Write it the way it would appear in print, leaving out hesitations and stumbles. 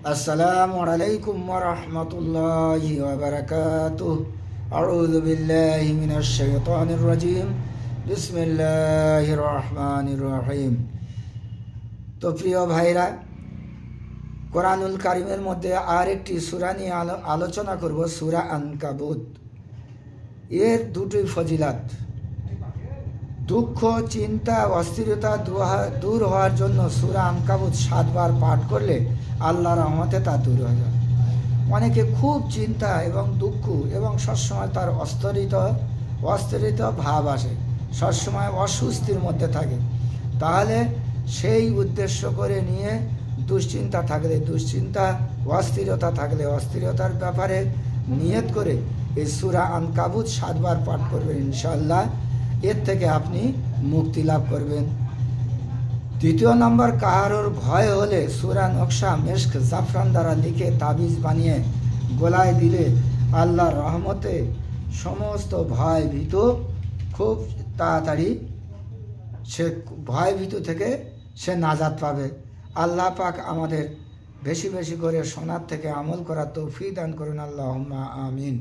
আসসালামু আলাইকুম ওয়া রাহমাতুল্লাহি ওয়া বারাকাতুহু। আউযু বিল্লাহি মিনাশ শাইতানির রাজীম। বিসমিল্লাহির রহমানির রহিম। তো প্রিয় ভাইরা, কোরআনুল কারীমের মধ্যে আরেকটি সূরা নিয়ে আলোচনা করব, সূরা আনকাবুত। এর দুটি ফজিলাত। দুঃখ, চিন্তা, অস্থিরতা দূর হওয়ার জন্য সূরা আনকাবুত 7 বার পাঠ করলে আল্লাহর রহমতে তা দূর হয়ে যায়। অনেকে খুব চিন্তা এবং দুঃখ এবং সবসময় তার অস্থিরিত ভাব আসে, সবসময় অস্বস্তির মধ্যে থাকে। তাহলে সেই উদ্দেশ্য করে নিয়ে দুশ্চিন্তা থাকলে দুশ্চিন্তা, অস্থিরতা থাকলে অস্থিরতার ব্যাপারে নিয়ত করে এই সূরা আনকাবুত 7 বার পাঠ করবেন, ইনশাআল্লাহ এর থেকে আপনি মুক্তি লাভ করবেন। দ্বিতীয় নম্বর, কাহারোর ভয় হলে সূরা নকশা মেশক জাফরান দ্বারা লিখে তাবিজ বানিয়ে গলায় দিলে আল্লাহর রহমতে সমস্ত ভয় ভীত খুব তাড়াতাড়ি সে ভয় ভীত থেকে সে নাজাত পাবে। আল্লাহ পাক আমাদের বেশি বেশি করে শোনার থেকে আমল করার তৌফিক দান করুন। আল্লাহুম্মা আমিন।